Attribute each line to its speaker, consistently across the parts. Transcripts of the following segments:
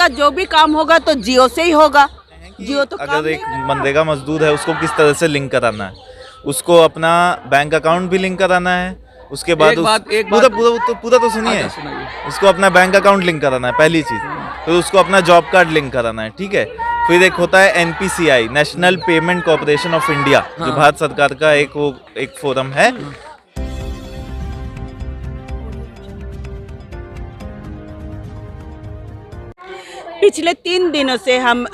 Speaker 1: का जो भी काम होगा तो जियो से ही होगा। जियो तो
Speaker 2: अगर एक मनरेगा मजदूर है उसको किस तरह से लिंक कराना है, उसको अपना बैंक अकाउंट भी लिंक कराना है, उसके बाद पूरा तो सुनिए, उसको अपना बैंक अकाउंट लिंक कराना है पहली चीज, फिर उसको अपना जॉब कार्ड लिंक कराना है, ठीक है। फिर एक होता है NPCI, national payment corporation of India, जो भारत सरकार का एक फोरम है।
Speaker 1: पिछले 3 दिनों से हम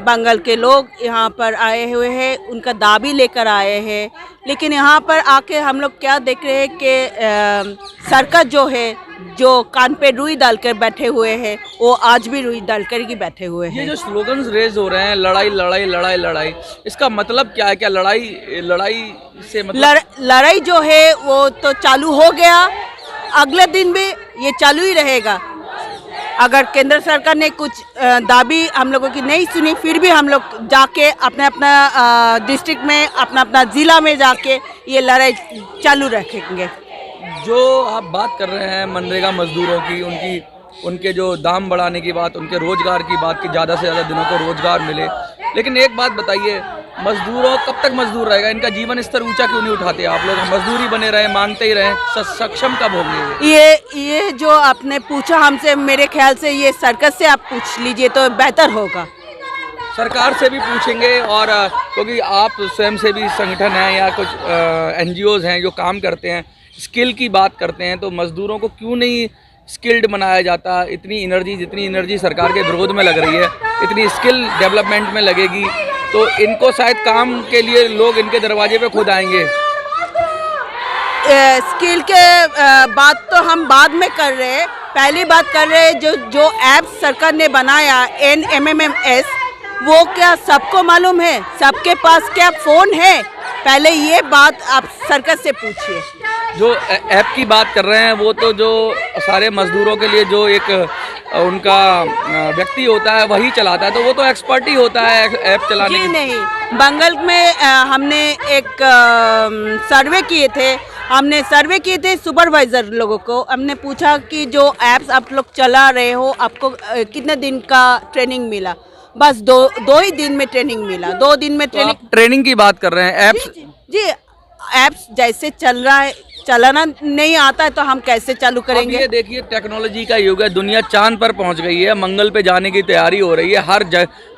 Speaker 1: बंगाल के लोग यहाँ पर आए हुए हैं, उनका दाबी लेकर आए हैं। लेकिन यहाँ पर आके हम लोग क्या देख रहे हैं कि सरकार जो है, जो कान पे रुई डालकर बैठे हुए हैं, वो आज भी रुई डालकर ही बैठे हुए हैं।
Speaker 3: ये जो स्लोगन्स रेज हो रहे हैं, लड़ाई लड़ाई लड़ाई लड़ाई, इसका मतलब क्या है? क्या लड़ाई से मतलब
Speaker 1: लड़ाई जो है वो तो चालू हो गया, अगले दिन भी ये चालू ही रहेगा। अगर केंद्र सरकार ने कुछ दाबी हम लोगों की नहीं सुनी, फिर भी हम लोग जाके अपने अपना डिस्ट्रिक्ट में, अपना अपना ज़िला में जाके ये लड़ाई चालू रखेंगे।
Speaker 3: जो आप बात कर रहे हैं मनरेगा मजदूरों की, उनके जो दाम बढ़ाने की बात, उनके रोजगार की बात, कि ज़्यादा से ज़्यादा दिनों को रोजगार मिले, लेकिन एक बात बताइए, मजदूरों कब तक मजदूर रहेगा? इनका जीवन स्तर ऊंचा क्यों नहीं उठाते आप लोग? मजदूरी बने रहे, मांगते ही रहे, सक्षम कब होंगे?
Speaker 1: ये जो आपने पूछा हमसे, मेरे ख्याल से ये सर्कस से आप पूछ लीजिए तो बेहतर होगा।
Speaker 3: सरकार से भी पूछेंगे, और क्योंकि आप स्वयंसेवी संगठन हैं या कुछ NGOs हैं जो काम करते हैं, स्किल की बात करते हैं, तो मजदूरों को क्यों नहीं स्किल्ड बनाया जाता? जितनी एनर्जी सरकार के विरोध में लग रही है, इतनी स्किल डेवलपमेंट में लगेगी तो इनको शायद काम के लिए लोग इनके दरवाजे पे खुद आएंगे।
Speaker 1: स्किल के बात तो हम बाद में कर रहे हैं, पहली बात कर रहे हैं जो ऐप सरकार ने बनाया NMMS, वो क्या सबको मालूम है? सबके पास क्या फ़ोन है? पहले ये बात आप सरकार से पूछिए।
Speaker 3: जो ऐप की बात कर रहे हैं वो तो जो सारे मजदूरों के लिए जो एक उनका व्यक्ति होता है वही चलाता है, तो वो तो एक्सपर्ट ही होता है ऐप चलाने की।
Speaker 1: नहीं, बंगाल में हमने एक सर्वे किए थे सुपरवाइज़र लोगों को। हमने पूछा कि जो ऐप्स आप लोग चला रहे हो, आपको कितने दिन का ट्रेनिंग मिला? बस दो ही दिन में ट्रेनिंग मिला। 2 दिन में
Speaker 3: ट्रेनिंग की बात कर रहे हैं। ऐप्स
Speaker 1: जी ऐप्स जैसे चल रहा है, चलाना नहीं आता है तो हम कैसे चालू करेंगे?
Speaker 3: ये देखिए, टेक्नोलॉजी का युग है, दुनिया चांद पर पहुंच गई है, मंगल पे जाने की तैयारी हो रही है, हर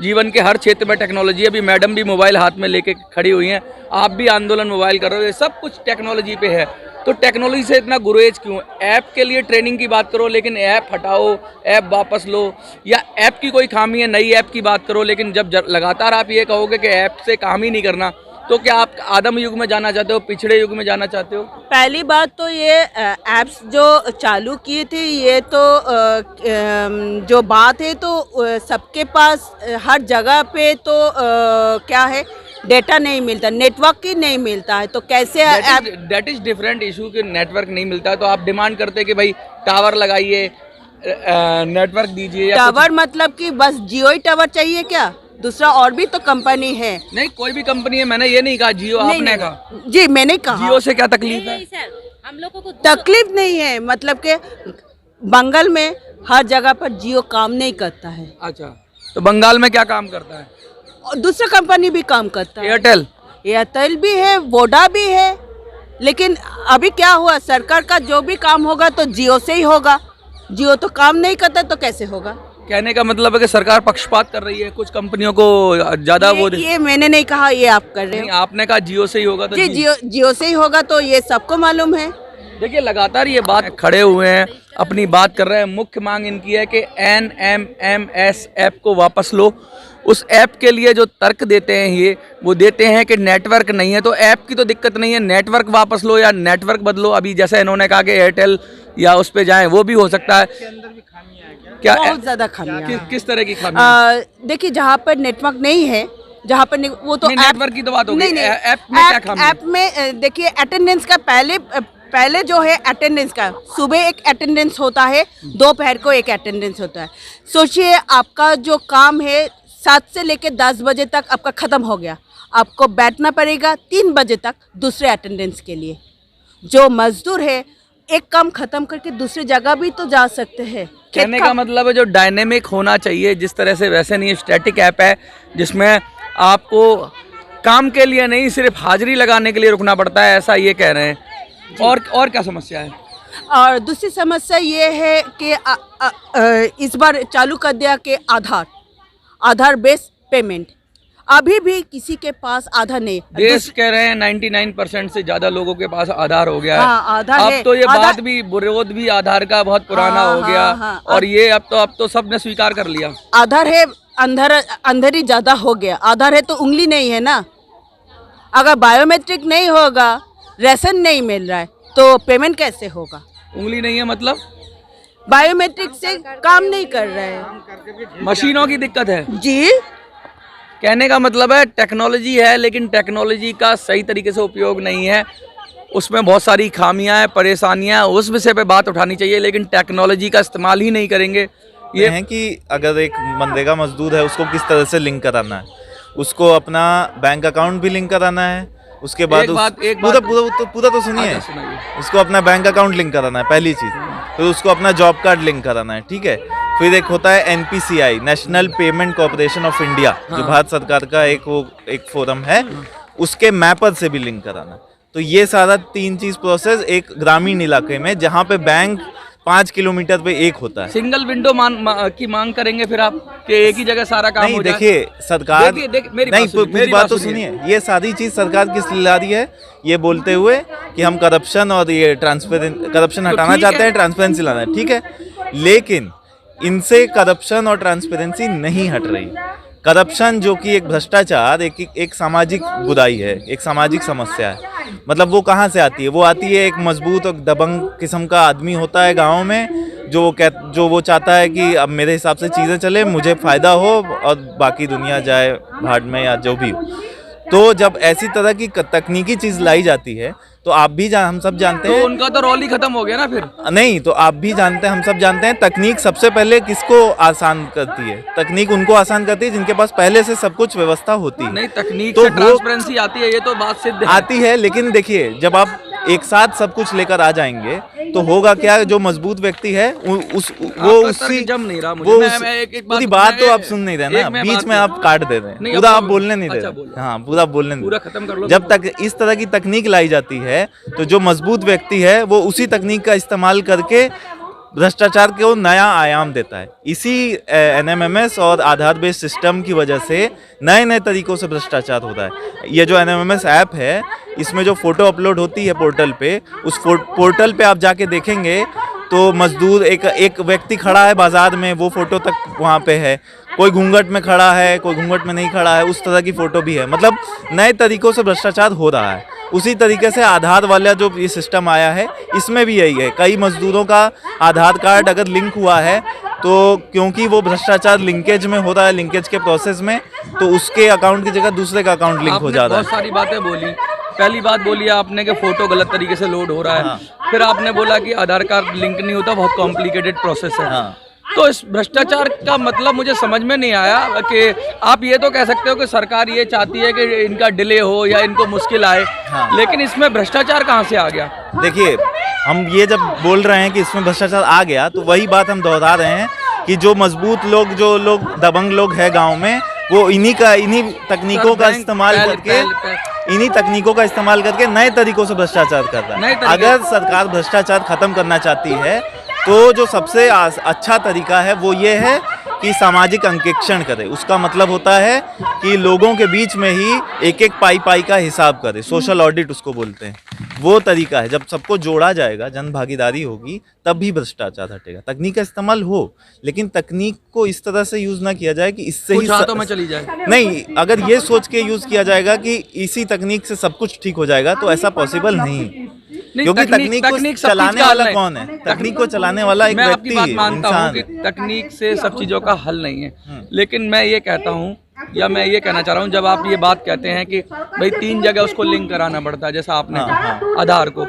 Speaker 3: जीवन के हर क्षेत्र में टेक्नोलॉजी है। अभी मैडम भी मोबाइल हाथ में लेके खड़ी हुई हैं, आप भी आंदोलन मोबाइल कर रहे हो, सब कुछ टेक्नोलॉजी पे है। तो टेक्नोलॉजी से इतना गुरेज क्यों? ऐप के लिए ट्रेनिंग की बात करो लेकिन ऐप हटाओ, ऐप वापस लो, या ऐप की कोई खामी है, नई ऐप की बात करो। लेकिन जब लगातार आप ये कहोगे कि ऐप से काम ही नहीं करना, तो क्या आप आदम युग में जाना चाहते हो, पिछड़े युग में जाना चाहते हो?
Speaker 1: पहली बात तो ये ऐप्स जो चालू किए थे, ये तो जो बात है तो सबके पास हर जगह पे तो क्या है, डेटा नहीं मिलता, नेटवर्क ही नहीं मिलता है, तो कैसे
Speaker 3: दैट इज डिफरेंट इशू कि नेटवर्क नहीं मिलता है, तो आप डिमांड करते हैं कि भाई टावर लगाइए, नेटवर्क दीजिए।
Speaker 1: टावर मतलब कि बस जियो ही टावर चाहिए क्या? दूसरा और भी तो कंपनी है।
Speaker 3: नहीं, कोई भी कंपनी है, मैंने ये नहीं कहा जियो, आपने कहा।
Speaker 1: जी मैंने कहा।
Speaker 3: जियो से क्या तकलीफ है?
Speaker 1: हम लोगों को तकलीफ नहीं है, मतलब के बंगाल में हर जगह पर जियो काम नहीं करता है।
Speaker 3: अच्छा, तो बंगाल में क्या काम करता है?
Speaker 1: और दूसरा कंपनी भी काम करता है, एयरटेल भी है, वोडा भी है। लेकिन अभी क्या हुआ, सरकार का जो भी काम होगा तो जियो से ही होगा। जियो तो काम नहीं करता तो कैसे होगा?
Speaker 3: कहने का मतलब है कि सरकार पक्षपात कर रही है, कुछ कंपनियों को ज्यादा
Speaker 1: ये मैंने नहीं कहा, ये आप कर रहे हो।
Speaker 3: आपने कहा जियो से ही होगा, तो
Speaker 1: जी जियो से ही होगा, तो ये सबको मालूम है।
Speaker 3: देखिए, लगातार ये बात खड़े हुए हैं, अपनी बात कर रहे हैं। मुख्य मांग इनकी है कि NMMS ऐप को वापस लो। उस ऐप के लिए जो तर्क देते हैं वो देते हैं कि नेटवर्क नहीं है, तो ऐप की तो दिक्कत नहीं है, नेटवर्क वापस लो या नेटवर्क बदलो। अभी जैसे इन्होंने कहा कि एयरटेल या उस पे जाएं, वो भी हो सकता है। क्या
Speaker 1: बहुत ज्यादा खामियां?
Speaker 3: किस तरह की खामियां?
Speaker 1: देखिए, जहाँ पर नेटवर्क नहीं है, जहाँ पर वो तो
Speaker 3: नेटवर्क की तो बात होगी, ऐप में क्या खामी?
Speaker 1: ऐप में देखिए अटेंडेंस का पहले जो है अटेंडेंस का, सुबह एक अटेंडेंस होता है, दोपहर को एक अटेंडेंस होता है। सोचिए, आपका जो काम है 7 से लेकर 10 बजे तक आपका ख़त्म हो गया, आपको बैठना पड़ेगा 3 बजे तक दूसरे अटेंडेंस के लिए। जो मज़दूर है एक काम खत्म करके दूसरी जगह भी तो जा सकते हैं।
Speaker 3: कहने का मतलब है जो डायनेमिक होना चाहिए जिस तरह से, वैसे नहीं। स्टैटिक ऐप है जिसमें आपको काम के लिए नहीं, सिर्फ हाजिरी लगाने के लिए रुकना पड़ता है, ऐसा ये कह रहे हैं। और क्या समस्या है?
Speaker 1: और दूसरी समस्या ये है कि इस बार चालू कर दिया कि आधार बेस्ड पेमेंट। अभी भी किसी के पास आधार नहीं।
Speaker 3: देश कह रहे हैं 99% से ज्यादा लोगों के पास आधार हो गया है।
Speaker 1: हाँ, आधार
Speaker 3: अब
Speaker 1: है।
Speaker 3: तो ये
Speaker 1: आधार...
Speaker 3: बात भी, विरोध भी आधार का बहुत पुराना
Speaker 1: हाँ,
Speaker 3: हो गया।
Speaker 1: हाँ,
Speaker 3: और ये अब तो सबने स्वीकार कर लिया।
Speaker 1: आधार है, अंधेरी ज्यादा हो गया। आधार है तो उंगली नहीं है ना। अगर बायोमेट्रिक नहीं होगा, राशन नहीं मिल रहा है, तो पेमेंट कैसे होगा?
Speaker 3: उंगली नहीं है मतलब
Speaker 1: बायोमेट्रिक से काम नहीं कर रहे हैं।
Speaker 3: मशीनों की दिक्कत है
Speaker 1: जी।
Speaker 3: कहने का मतलब है टेक्नोलॉजी है, लेकिन टेक्नोलॉजी का सही तरीके से उपयोग नहीं है। उसमें बहुत सारी खामियां हैं, परेशानियां हैं, उस विषय पे बात उठानी चाहिए, लेकिन टेक्नोलॉजी का इस्तेमाल ही नहीं करेंगे।
Speaker 2: ये है कि अगर एक मनरेगा मजदूर है उसको किस तरह से लिंक कराना है, उसको अपना बैंक अकाउंट भी लिंक कराना है, उसके बाद पूरा तो सुनिए, उसको अपना बैंक अकाउंट लिंक कराना है पहली चीज़, फिर उसको अपना जॉब कार्ड लिंक कराना है, ठीक है। फिर एक होता है NPCI, national payment corporation of India, जो भारत सरकार का एक फोरम है, उसके मैपर से भी लिंक कराना। तो ये सारा 3 चीज़ प्रोसेस एक ग्रामीण इलाके में जहाँ पे बैंक 5 किलोमीटर पे एक होता है।
Speaker 3: सिंगल विंडो की मांग करेंगे फिर आप कि एक ही जगह सारा काम हो जाए?
Speaker 2: देखिए सरकार मेरी बात तो सुनिए, ये सारी चीज सरकार किस ला रही है, ये बोलते हुए कि हम करप्शन और ये करप्शन हटाना चाहते हैं, ट्रांसपेरेंसी लाना है, ठीक है। लेकिन इनसे करप्शन और ट्रांसपेरेंसी नहीं हट रही। करप्शन जो कि एक भ्रष्टाचार एक सामाजिक बुराई है, एक सामाजिक समस्या है। मतलब वो कहाँ से आती है? वो आती है एक मजबूत और दबंग किस्म का आदमी होता है गांव में, जो वो चाहता है कि अब मेरे हिसाब से चीज़ें चले, मुझे फ़ायदा हो और बाकी दुनिया जाए भाड़ में या जो भी हो। तो जब ऐसी तरह की तकनीकी चीज़ लाई जाती है तो आप भी हम सब जानते हैं,
Speaker 3: तो उनका तो रोल ही खत्म हो गया ना फिर।
Speaker 2: नहीं तो आप भी जानते हैं, हम सब जानते हैं, तकनीक सबसे पहले किसको आसान करती है? तकनीक उनको आसान करती है जिनके पास पहले से सब कुछ व्यवस्था होती है।
Speaker 3: नहीं, तकनीक से ट्रांसपेरेंसी आती है, ये तो बात सिद्ध है।
Speaker 2: आती है, लेकिन देखिए जब आप एक साथ सब कुछ लेकर आ जाएंगे तो होगा क्या? जो मजबूत व्यक्ति है वो उसी
Speaker 3: जम नहीं रहा
Speaker 2: वो पूरी बात तो आप सुन नहीं रहे ना, बीच में आप काट दे रहे हैं, पूरा आप बोलने नहीं दे रहे। हाँ, पूरा बोलने नहीं,
Speaker 3: पूरा खत्म कर लो।
Speaker 2: जब तक इस तरह की तकनीक लाई जाती है तो जो मजबूत व्यक्ति है वो उसी तकनीक का इस्तेमाल करके भ्रष्टाचार को नया आयाम देता है। इसी NMMS और आधार बेस्ड सिस्टम की वजह से नए नए तरीकों से भ्रष्टाचार होता है। ये जो NMMS ऐप है, इसमें जो फोटो अपलोड होती है पोर्टल पे, उस पोर्टल पे आप जाके देखेंगे तो मजदूर एक व्यक्ति खड़ा है बाजार में, वो फोटो तक वहाँ पे है। कोई घूंघट में खड़ा है, कोई घूंघट में नहीं खड़ा है, उस तरह की फोटो भी है। मतलब नए तरीकों से भ्रष्टाचार हो रहा है। उसी तरीके से आधार वाला जो ये सिस्टम आया है, इसमें भी यही है। कई मजदूरों का आधार कार्ड अगर लिंक हुआ है तो क्योंकि वो भ्रष्टाचार लिंकेज में हो रहा है, लिंकेज के प्रोसेस में, तो उसके अकाउंट की जगह दूसरे का अकाउंट लिंक हो जाता है।
Speaker 3: बहुत सारी बातें बोली। पहली बात बोली आपने कि फोटो गलत तरीके से लोड हो रहा है।
Speaker 2: हाँ।
Speaker 3: फिर आपने बोला कि आधार कार्ड लिंक नहीं होता, बहुत कॉम्प्लिकेटेड प्रोसेस है।
Speaker 2: हाँ।
Speaker 3: तो इस भ्रष्टाचार का मतलब मुझे समझ में नहीं आया कि आप ये तो कह सकते हो कि सरकार ये चाहती है कि इनका डिले हो या इनको मुश्किल आए।
Speaker 2: हाँ।
Speaker 3: लेकिन इसमें भ्रष्टाचार कहाँ से आ गया?
Speaker 2: देखिए, हम ये जब बोल रहे हैं कि इसमें भ्रष्टाचार आ गया, तो वही बात हम दोहरा रहे हैं कि जो मजबूत लोग, जो लोग दबंग लोग हैं गांव में, वो इन्हीं तकनीकों का इस्तेमाल करके नए तरीकों से भ्रष्टाचार कर रहा है। अगर सरकार भ्रष्टाचार खत्म करना चाहती है तो जो सबसे अच्छा तरीका है वो ये है कि सामाजिक अंकेक्षण करे। उसका मतलब होता है कि लोगों के बीच में ही एक एक पाई का हिसाब करे, सोशल ऑडिट उसको बोलते हैं। वो तरीका है, जब सबको जोड़ा जाएगा, जन भागीदारी होगी, तब भी भ्रष्टाचार हटेगा। तकनीक का इस्तेमाल हो, लेकिन तकनीक को इस तरह से यूज ना किया जाए कि इससे ही
Speaker 3: हाथों में चली जाए।
Speaker 2: नहीं, अगर ये सोच के यूज किया जाएगा कि इसी तकनीक से सब कुछ ठीक हो जाएगा, तो ऐसा पॉसिबल नहीं, क्योंकि तकनीक को चलाने वाला कौन है? तकनीक को चलाने वाला एक व्यक्ति है, इंसान है।
Speaker 3: तकनीक से सब चीजों का हल नहीं है। लेकिन मैं ये कहता हूँ, या मैं ये कहना चाह रहा हूँ, जब आप ये बात कहते हैं कि भाई 3 जगह उसको लिंक कराना पड़ता है, जैसा आपने कहा आधार को,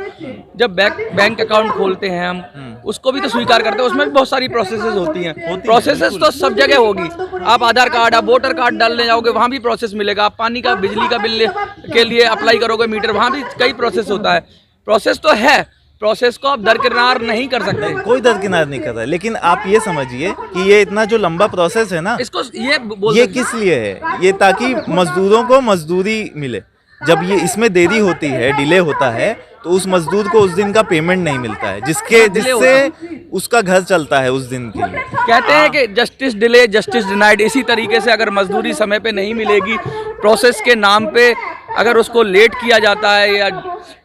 Speaker 3: जब बैंक अकाउंट खोलते हैं हम, उसको भी तो स्वीकार करते हैं, उसमें भी बहुत सारी प्रोसेसेस होती हैं। प्रोसेसेस तो सब जगह होगी। आप आधार कार्ड, आप वोटर कार्ड डालने जाओगे, वहाँ भी प्रोसेस मिलेगा। आप पानी का, बिजली का बिल के लिए अप्लाई करोगे, मीटर, वहाँ भी कई प्रोसेस होता है। प्रोसेस तो है, प्रोसेस को आप दरकिनार नहीं कर सकते।
Speaker 2: कोई दरकिनार नहीं कर रहा है, लेकिन आप ये समझिए कि ये इतना जो लंबा प्रोसेस है ना,
Speaker 3: इसको ये
Speaker 2: किस लिए है? ये ताकि मजदूरों को मजदूरी मिले। जब ये इसमें देरी होती है, डिले होता है, तो उस मजदूर को उस दिन का पेमेंट नहीं मिलता है, जिससे उसका घर चलता है उस दिन के लिए।
Speaker 3: कहते हैं कि जस्टिस डिले जस्टिस डिनाइड। इसी तरीके से अगर मजदूरी समय पे नहीं मिलेगी, प्रोसेस के नाम पे अगर उसको लेट किया जाता है, या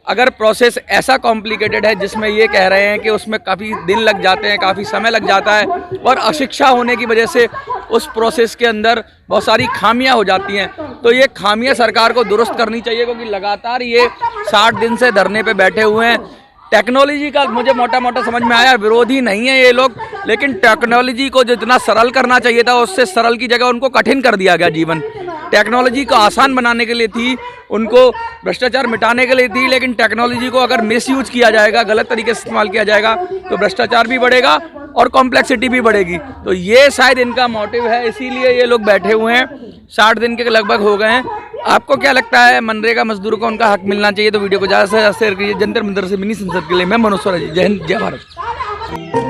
Speaker 3: अगर प्रोसेस ऐसा कॉम्प्लिकेटेड है जिसमें ये कह रहे हैं कि उसमें काफ़ी दिन लग जाते हैं, काफ़ी समय लग जाता है, और अशिक्षा होने की वजह से उस प्रोसेस के अंदर बहुत सारी खामियां हो जाती हैं, तो ये खामियां सरकार को दुरुस्त करनी चाहिए, क्योंकि लगातार ये 60 दिन से धरने पे बैठे हुए हैं। टेक्नोलॉजी का मुझे मोटा मोटा समझ में आया, विरोधी नहीं है ये लोग, लेकिन टेक्नोलॉजी को जितना सरल करना चाहिए था, उससे सरल की जगह उनको कठिन कर दिया गया। जीवन टेक्नोलॉजी को आसान बनाने के लिए थी, उनको भ्रष्टाचार मिटाने के लिए थी, लेकिन टेक्नोलॉजी को अगर मिसयूज किया जाएगा, गलत तरीके से इस्तेमाल किया जाएगा, तो भ्रष्टाचार भी बढ़ेगा और कॉम्प्लेक्सिटी भी बढ़ेगी। तो ये शायद इनका मोटिव है, इसीलिए ये लोग बैठे हुए हैं। 60 दिन के लगभग हो गए हैं। आपको क्या लगता है, मनरेगा मजदूरों को उनका हक मिलना चाहिए? तो वीडियो को ज़्यादा से ज़्यादा शेयर करिए। जंतर मंतर से मिनी संसद के लिए मैं मनोज स्वराज, जय हिंद, जय भारत।